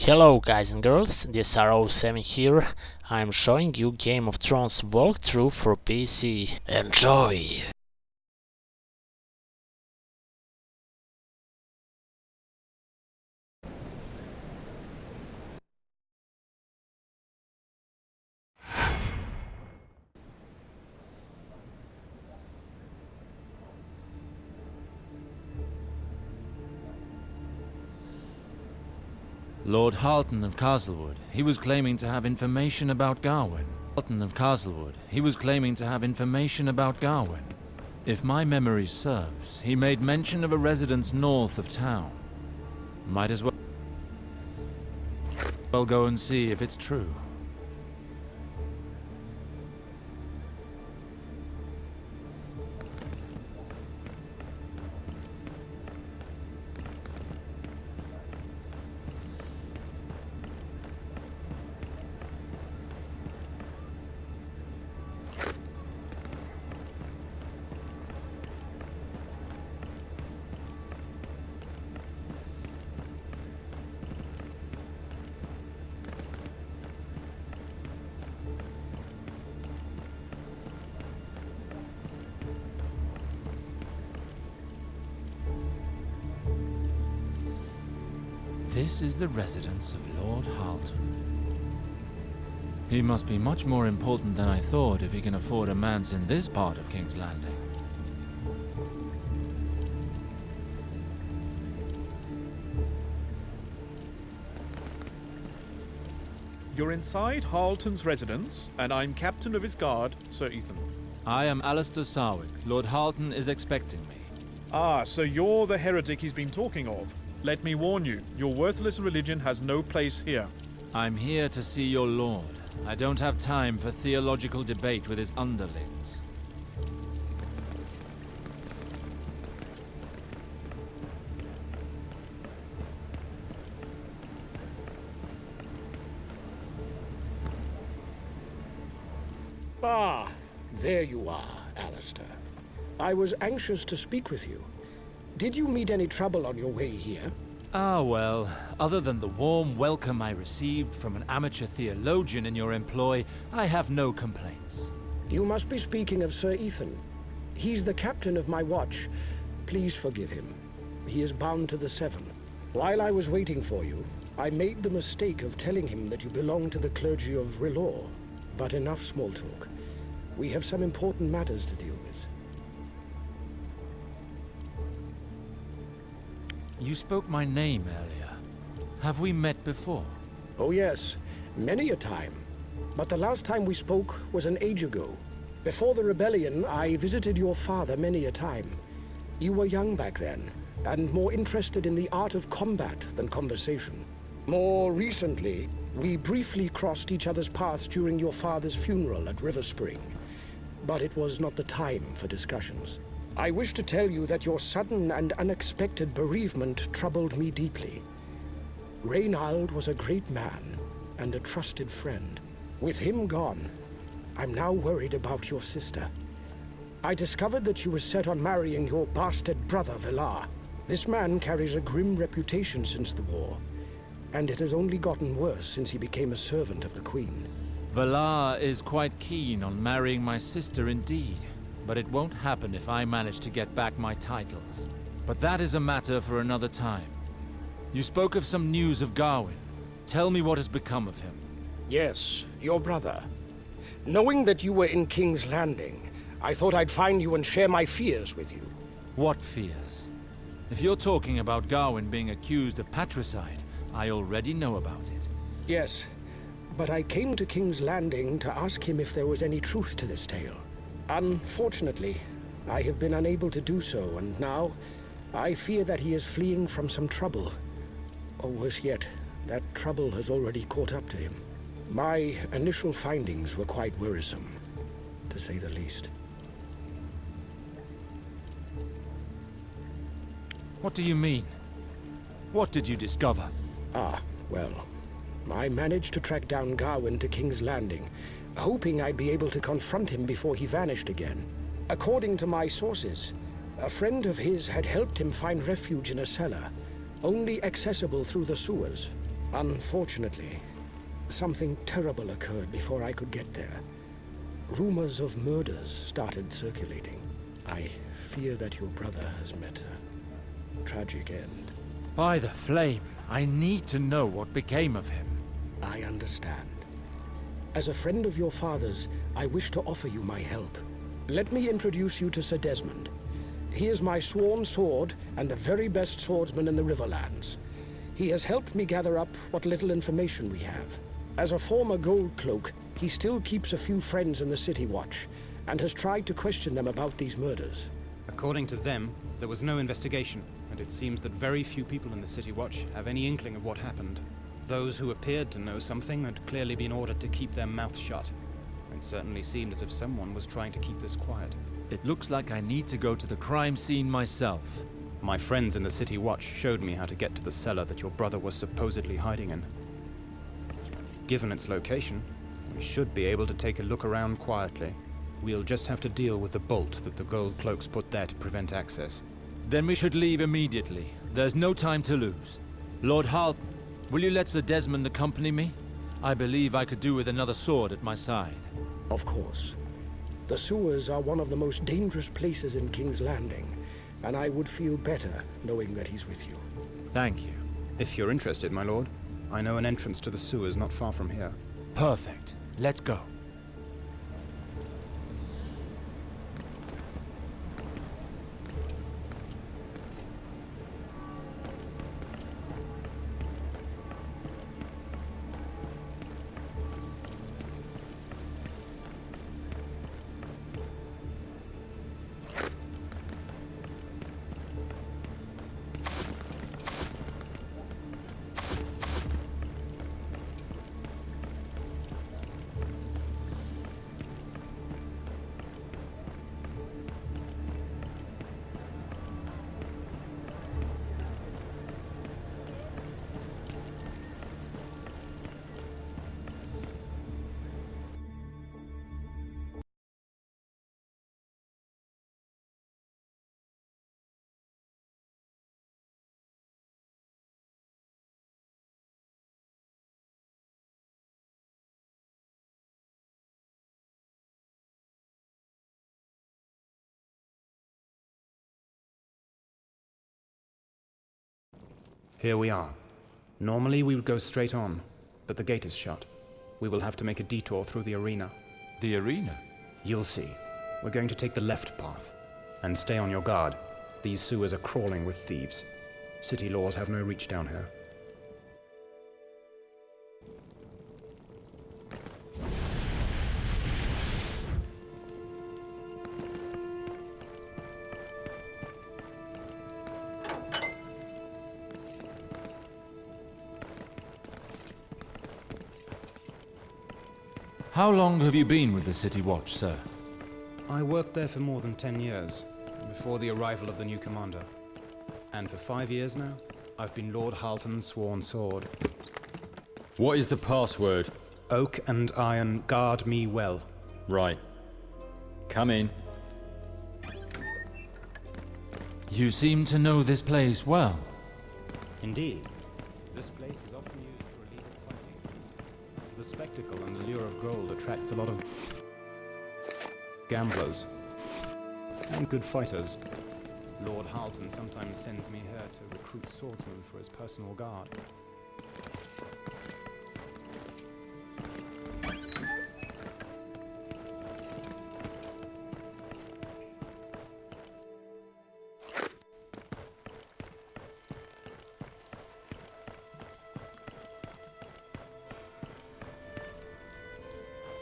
Hello guys and girls, this RO7 here. I'm showing you Game of Thrones walkthrough for PC. Enjoy! Lord Halton of Castlewood. He was claiming to have information about Garwin. Halton of Castlewood. He was claiming to have information about Garwin. If my memory serves, he made mention of a residence north of town. Might as well go and see if it's true. This is the residence of Lord Halton. He must be much more important than I thought if he can afford a manse in this part of King's Landing. You're inside Halton's residence, and I'm captain of his guard, Sir Ethan. I am Alester Sarwyck. Lord Halton is expecting me. Ah, so you're the heretic he's been talking of. Let me warn you, your worthless religion has no place here. I'm here to see your lord. I don't have time for theological debate with his underlings. Ah, there you are, Alester. I was anxious to speak with you. Did you meet any trouble on your way here? Ah, well, other than the warm welcome I received from an amateur theologian in your employ, I have no complaints. You must be speaking of Sir Ethan. He's the captain of my watch. Please forgive him. He is bound to the Seven. While I was waiting for you, I made the mistake of telling him that you belong to the clergy of R'hllor. But enough small talk. We have some important matters to deal with. You spoke my name earlier. Have we met before? Oh yes, many a time. But the last time we spoke was an age ago. Before the rebellion, I visited your father many a time. You were young back then, and more interested in the art of combat than conversation. More recently, we briefly crossed each other's paths during your father's funeral at River Spring. But it was not the time for discussions. I wish to tell you that your sudden and unexpected bereavement troubled me deeply. Reynald was a great man and a trusted friend. With him gone, I'm now worried about your sister. I discovered that she was set on marrying your bastard brother, Valar. This man carries a grim reputation since the war, and it has only gotten worse since he became a servant of the Queen. Valar is quite keen on marrying my sister indeed. But it won't happen if I manage to get back my titles. But that is a matter for another time. You spoke of some news of Garwin. Tell me what has become of him. Yes, your brother. Knowing that you were in King's Landing, I thought I'd find you and share my fears with you. What fears? If you're talking about Garwin being accused of patricide, I already know about it. Yes, but I came to King's Landing to ask him if there was any truth to this tale. Unfortunately, I have been unable to do so, and now I fear that he is fleeing from some trouble. Or worse yet, that trouble has already caught up to him. My initial findings were quite worrisome, to say the least. What do you mean? What did you discover? Ah, well, I managed to track down Garwin to King's Landing, hoping I'd be able to confront him before he vanished again. According to my sources, a friend of his had helped him find refuge in a cellar, only accessible through the sewers. Unfortunately, something terrible occurred before I could get there. Rumors of murders started circulating. I fear that your brother has met a tragic end. By the flame, I need to know what became of him. I understand. As a friend of your father's, I wish to offer you my help. Let me introduce you to Sir Desmond. He is my sworn sword and the very best swordsman in the Riverlands. He has helped me gather up what little information we have. As a former gold cloak, he still keeps a few friends in the City Watch, and has tried to question them about these murders. According to them, there was no investigation, and it seems that very few people in the City Watch have any inkling of what happened. Those who appeared to know something had clearly been ordered to keep their mouths shut. It certainly seemed as if someone was trying to keep this quiet. It looks like I need to go to the crime scene myself. My friends in the City Watch showed me how to get to the cellar that your brother was supposedly hiding in. Given its location, we should be able to take a look around quietly. We'll just have to deal with the bolt that the gold cloaks put there to prevent access. Then we should leave immediately. There's no time to lose. Lord Halton, will you let Sir Desmond accompany me? I believe I could do with another sword at my side. Of course. The sewers are one of the most dangerous places in King's Landing, and I would feel better knowing that he's with you. Thank you. If you're interested, my lord, I know an entrance to the sewers not far from here. Perfect. Let's go. Here we are. Normally we would go straight on, but the gate is shut. We will have to make a detour through the arena. The arena? You'll see. We're going to take the left path. And stay on your guard. These sewers are crawling with thieves. City laws have no reach down here. How long have you been with the City Watch, sir? I worked there for more than 10 years, before the arrival of the new commander. And for 5 years now, I've been Lord Halton's sworn sword. What is the password? Oak and iron guard me well. Right. Come in. You seem to know this place well. Indeed. This place is often used for illegal fighting. The spectacle and the lure of gold attracts a lot of gamblers and good fighters. Lord Halton sometimes sends me here to recruit swordsmen for his personal guard.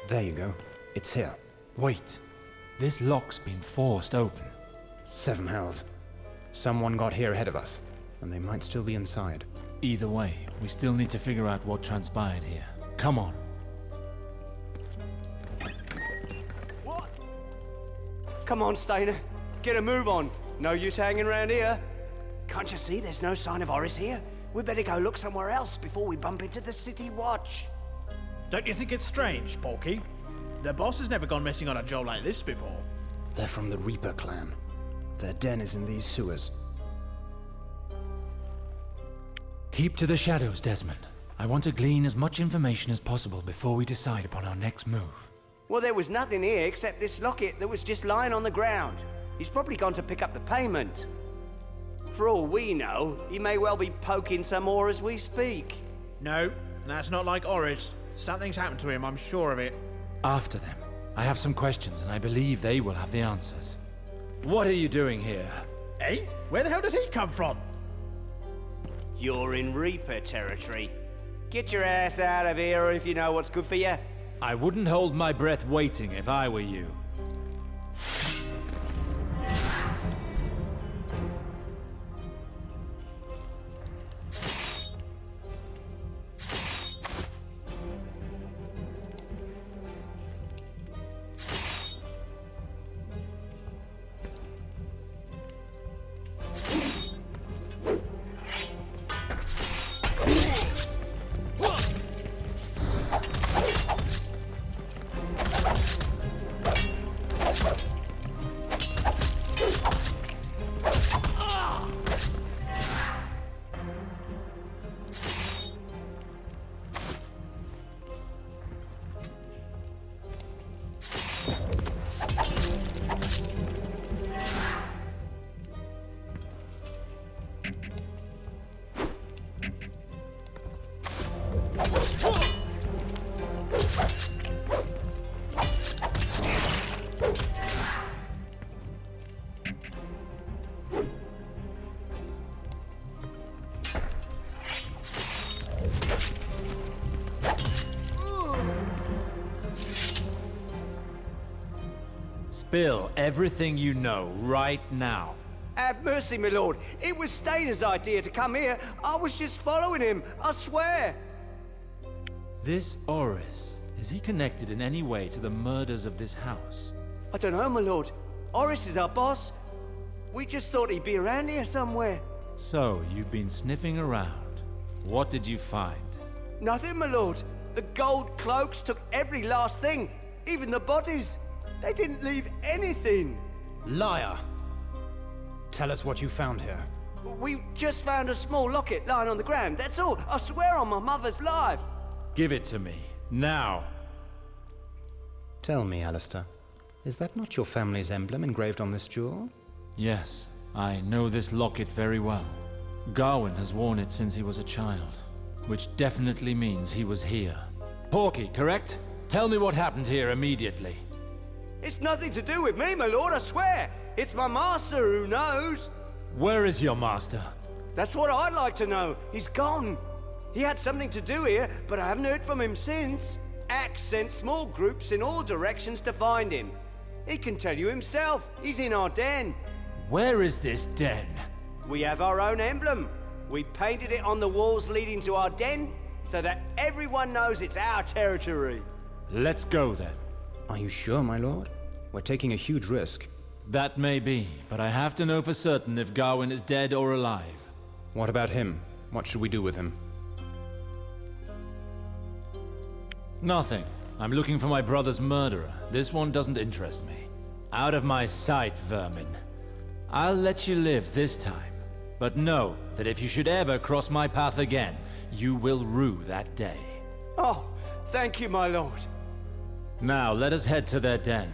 There you go. It's here. Wait. This lock's been forced open. 7 hells. Someone got here ahead of us, and they might still be inside. Either way, we still need to figure out what transpired here. Come on. What? Come on, Stainer. Get a move on. No use hanging around here. Can't you see there's no sign of Horace here? We better go look somewhere else before we bump into the City Watch. Don't you think it's strange, Porky? The boss has never gone missing on a job like this before. They're from the Reaper clan. Their den is in these sewers. Keep to the shadows, Desmond. I want to glean as much information as possible before we decide upon our next move. Well, there was nothing here except this locket that was just lying on the ground. He's probably gone to pick up the payment. For all we know, he may well be poking some more as we speak. No, that's not like Oris. Something's happened to him, I'm sure of it. After them. I have some questions, and I believe they will have the answers. What are you doing here? Eh? Where the hell did he come from? You're in Reaper territory. Get your ass out of here if you know what's good for you. I wouldn't hold my breath waiting if I were you. Spill everything you know right now. Have mercy, my lord. It was Stainer's idea to come here. I was just following him, I swear. This Oris, is he connected in any way to the murders of this house? I don't know, my lord. Oris is our boss. We just thought he'd be around here somewhere. So, you've been sniffing around. What did you find? Nothing, my lord. The gold cloaks took every last thing, even the bodies. They didn't leave anything. Liar! Tell us what you found here. We just found a small locket lying on the ground, that's all. I swear on my mother's life. Give it to me, now. Tell me, Alester, is that not your family's emblem engraved on this jewel? Yes, I know this locket very well. Garwin has worn it since he was a child, which definitely means he was here. Porky, correct? Tell me what happened here immediately. It's nothing to do with me, my lord, I swear. It's my master who knows. Where is your master? That's what I'd like to know. He's gone. He had something to do here, but I haven't heard from him since. Axe sent small groups in all directions to find him. He can tell you himself. He's in our den. Where is this den? We have our own emblem. We painted it on the walls leading to our den so that everyone knows it's our territory. Let's go then. Are you sure, my lord? We're taking a huge risk. That may be, but I have to know for certain if Garwin is dead or alive. What about him? What should we do with him? Nothing. I'm looking for my brother's murderer. This one doesn't interest me. Out of my sight, vermin. I'll let you live this time, but know that if you should ever cross my path again, you will rue that day. Oh, thank you, my lord. Now, let us head to their den.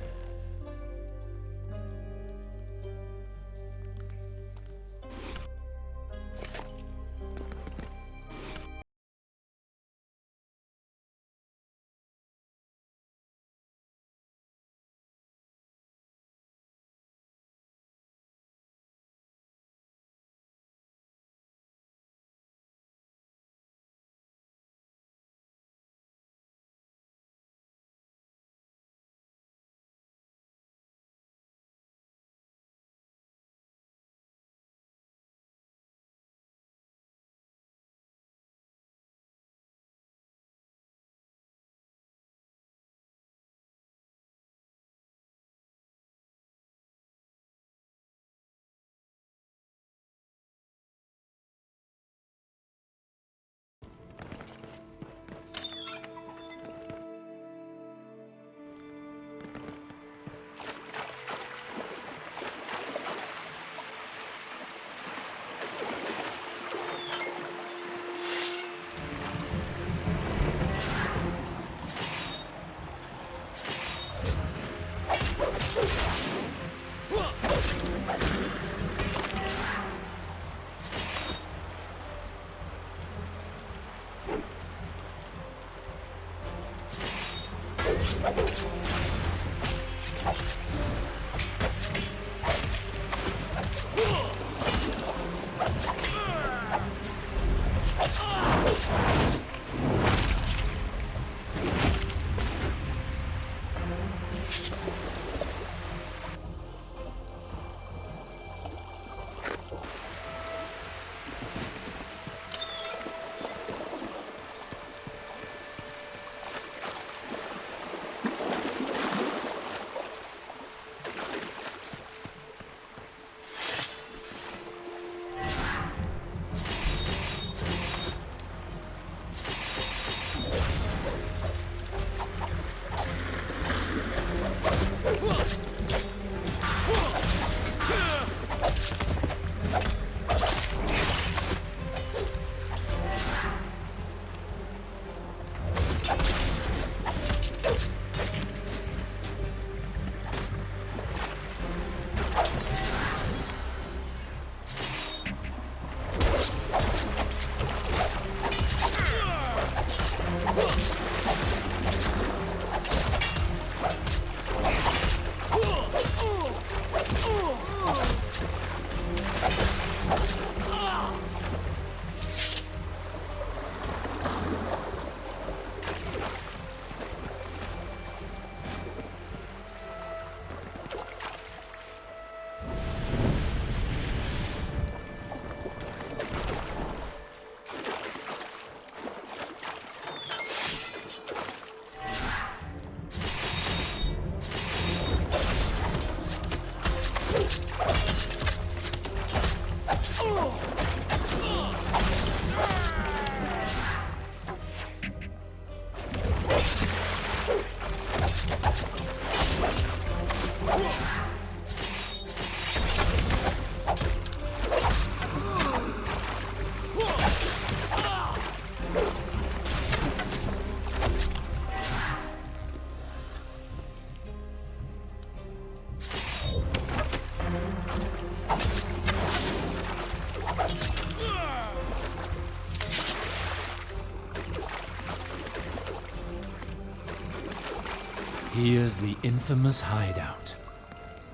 Here's the infamous hideout.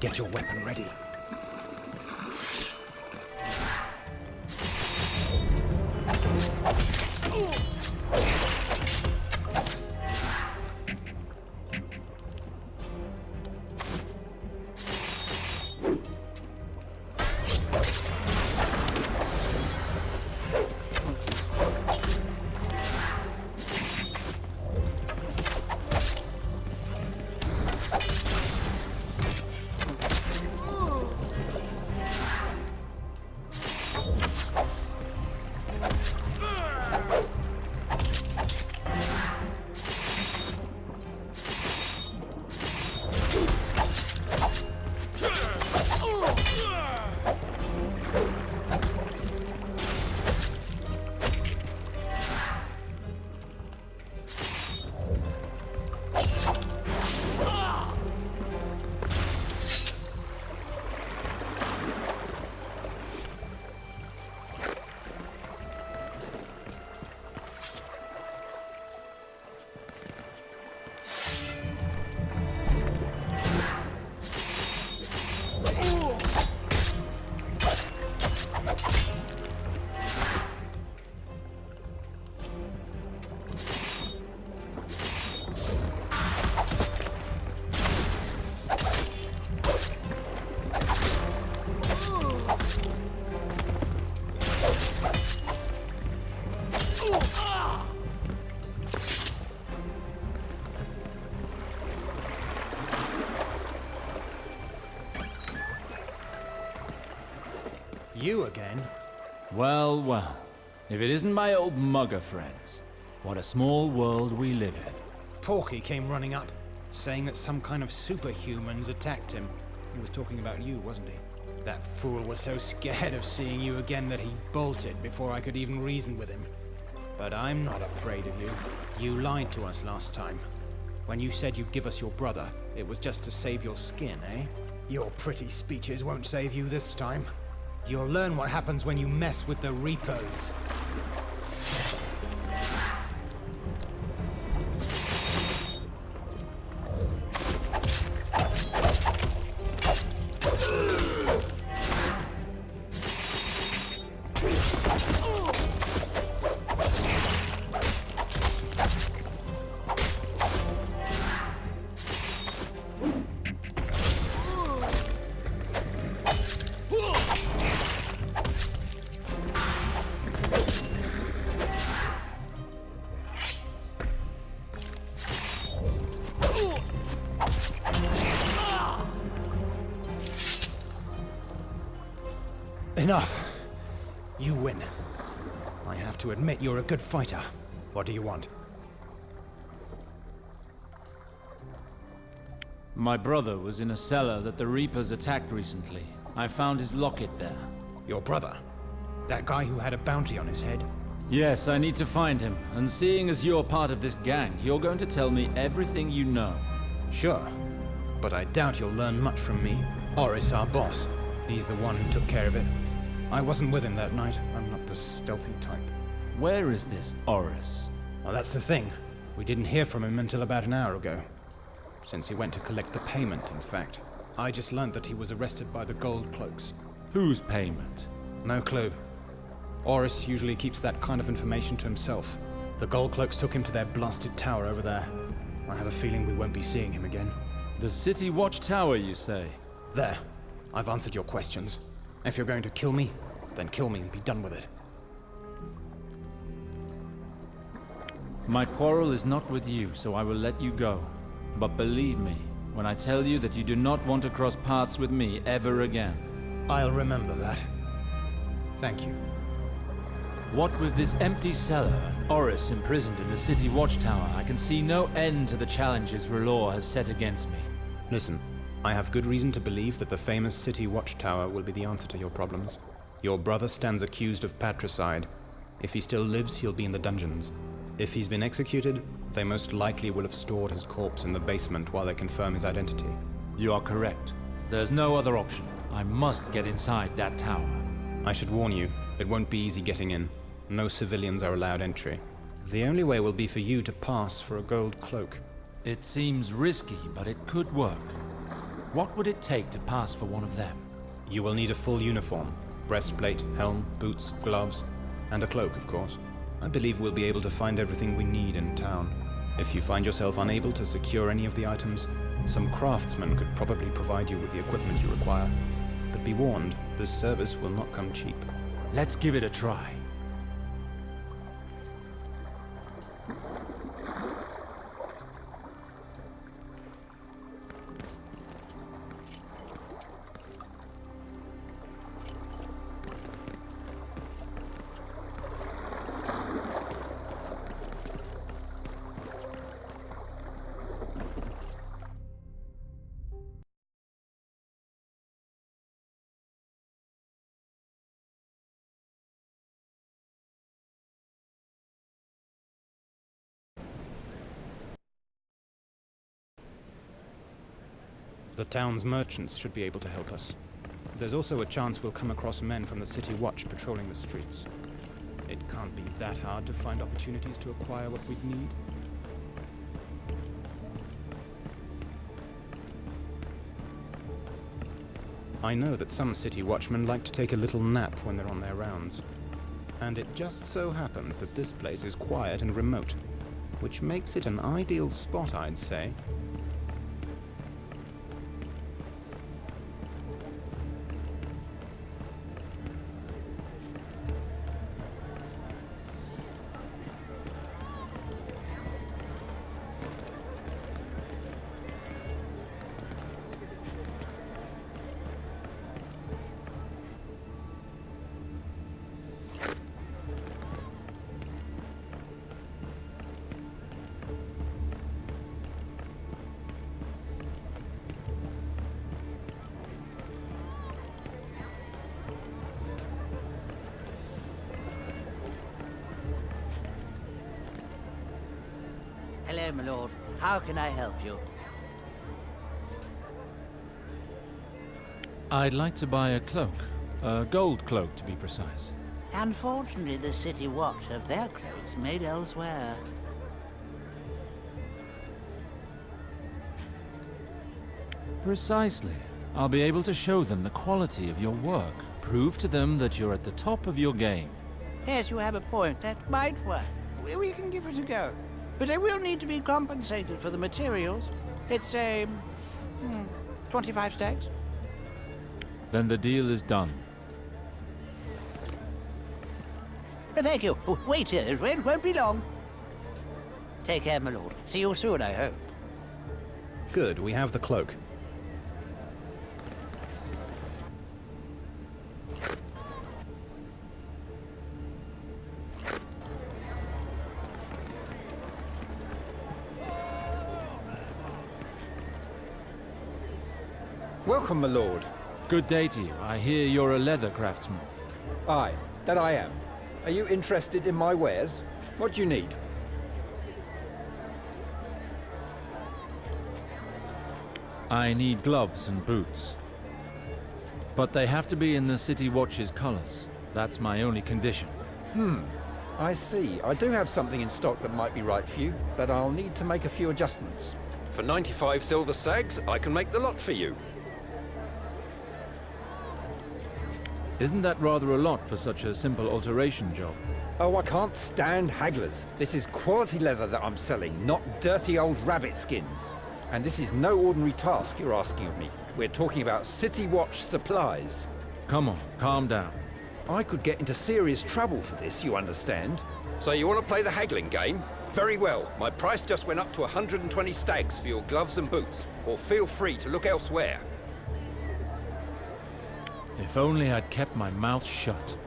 Get your weapon ready. You again? Well, well. If it isn't my old mugger friends. What a small world we live in. Porky came running up, saying that some kind of superhumans attacked him. He was talking about you, wasn't he? That fool was so scared of seeing you again that he bolted before I could even reason with him. But I'm not afraid of you. You lied to us last time. When you said you'd give us your brother, it was just to save your skin, eh? Your pretty speeches won't save you this time. You'll learn what happens when you mess with the Reapers. Enough. You win. I have to admit you're a good fighter. What do you want? My brother was in a cellar that the Reapers attacked recently. I found his locket there. Your brother? That guy who had a bounty on his head? Yes, I need to find him. And seeing as you're part of this gang, you're going to tell me everything you know. Sure. But I doubt you'll learn much from me. Oris, our boss. He's the one who took care of it. I wasn't with him that night. I'm not the stealthy type. Where is this Oris? Well, that's the thing. We didn't hear from him until about an hour ago. Since he went to collect the payment, in fact. I just learned that he was arrested by the Gold Cloaks. Whose payment? No clue. Oris usually keeps that kind of information to himself. The Gold Cloaks took him to their blasted tower over there. I have a feeling we won't be seeing him again. The City Watch Tower, you say? There. I've answered your questions. If you're going to kill me, then kill me and be done with it. My quarrel is not with you, so I will let you go. But believe me, when I tell you that you do not want to cross paths with me ever again. I'll remember that. Thank you. What with this empty cellar and Oris imprisoned in the city watchtower, I can see no end to the challenges R'hllor has set against me. Listen, I have good reason to believe that the famous city watchtower will be the answer to your problems. Your brother stands accused of patricide. If he still lives, he'll be in the dungeons. If he's been executed, they most likely will have stored his corpse in the basement while they confirm his identity. You are correct. There's no other option. I must get inside that tower. I should warn you, it won't be easy getting in. No civilians are allowed entry. The only way will be for you to pass for a gold cloak. It seems risky, but it could work. What would it take to pass for one of them? You will need a full uniform. Breastplate, helm, boots, gloves, and a cloak, of course. I believe we'll be able to find everything we need in town. If you find yourself unable to secure any of the items, some craftsmen could probably provide you with the equipment you require. But be warned, this service will not come cheap. Let's give it a try. The town's merchants should be able to help us. There's also a chance we'll come across men from the City Watch patrolling the streets. It can't be that hard to find opportunities to acquire what we'd need. I know that some City Watchmen like to take a little nap when they're on their rounds. And it just so happens that this place is quiet and remote, which makes it an ideal spot, I'd say. Hello, my lord. How can I help you? I'd like to buy a cloak. A gold cloak, to be precise. Unfortunately, the City Watch have their cloaks made elsewhere. Precisely. I'll be able to show them the quality of your work. Prove to them that you're at the top of your game. Yes, you have a point. That might work. We can give it a go. But I will need to be compensated for the materials. It's, 25 stacks. Then the deal is done. Thank you. Wait here. It won't be long. Take care, my lord. See you soon, I hope. Good, we have the cloak. Welcome, my lord. Good day to you. I hear you're a leather craftsman. Aye, that I am. Are you interested in my wares? What do you need? I need gloves and boots. But they have to be in the City Watch's colors. That's my only condition. I see. I do have something in stock that might be right for you, but I'll need to make a few adjustments. For 95 silver stags, I can make the lot for you. Isn't that rather a lot for such a simple alteration job? Oh, I can't stand hagglers. This is quality leather that I'm selling, not dirty old rabbit skins. And this is no ordinary task you're asking of me. We're talking about City Watch supplies. Come on, calm down. I could get into serious trouble for this, you understand? So you want to play the haggling game? Very well. My price just went up to 120 stags for your gloves and boots. Or feel free to look elsewhere. If only I'd kept my mouth shut.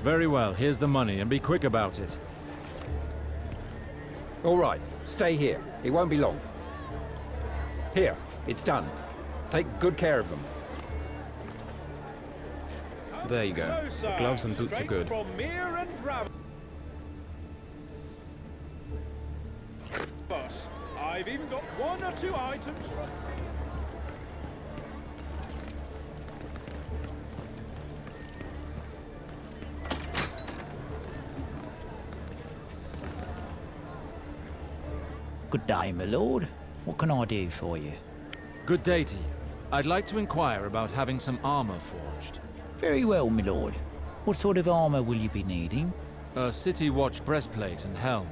Very well, here's the money, and be quick about it. All right, stay here. It won't be long. Here, it's done. Take good care of them. There you go. The gloves and boots are good. From Mere and Bravos. I've even got 1 or 2 items from... Good day, my lord. What can I do for you? Good day to you. I'd like to inquire about having some armor forged. Very well, my lord. What sort of armor will you be needing? A City Watch breastplate and helm.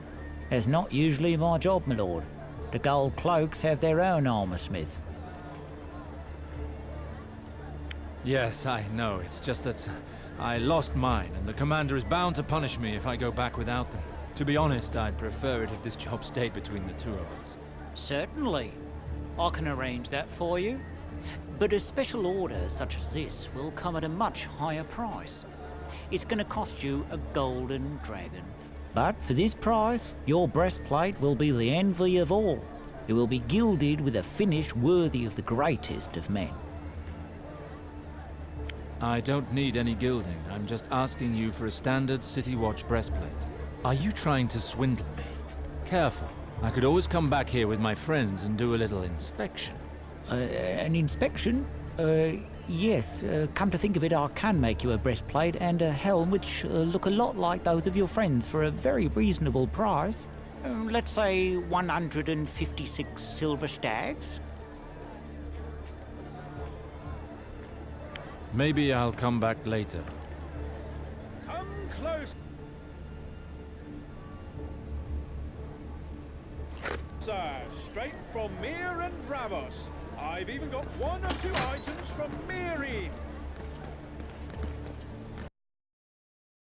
That's not usually my job, my lord. The gold cloaks have their own armor smith. Yes, I know. It's just that I lost mine, and the commander is bound to punish me if I go back without them. To be honest, I'd prefer it if this job stayed between the two of us. Certainly. I can arrange that for you. But a special order such as this will come at a much higher price. It's going to cost you a golden dragon. But for this price, your breastplate will be the envy of all. It will be gilded with a finish worthy of the greatest of men. I don't need any gilding. I'm just asking you for a standard City Watch breastplate. Are you trying to swindle me? Careful. I could always come back here with my friends and do a little inspection. An inspection? Yes. Come to think of it, I can make you a breastplate and a helm which look a lot like those of your friends for a very reasonable price. Let's say 156 silver stags. Maybe I'll come back later. Come close. Sir, straight from Mere and Bravos. I've even got 1 or 2 items from Meereen.